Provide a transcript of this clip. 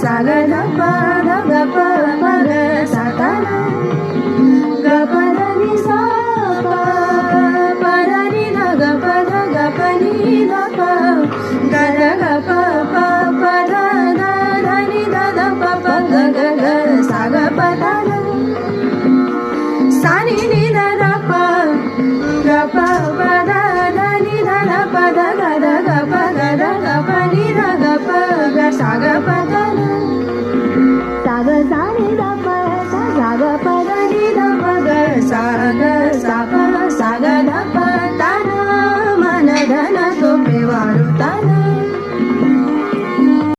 सा ग ध प ध ग प म ग सा धा धा ग प ध नि सा प प ध नि ध ग प नि ध प ग ध ग प प प ध ध ध नि ध ध प प ग ग ग सा ग प ध ध सा नि नि ध ध प ग प प ध ध नि ध ध प ध ग ध ग प ग ध ग प नि ध ग प ग सा ग प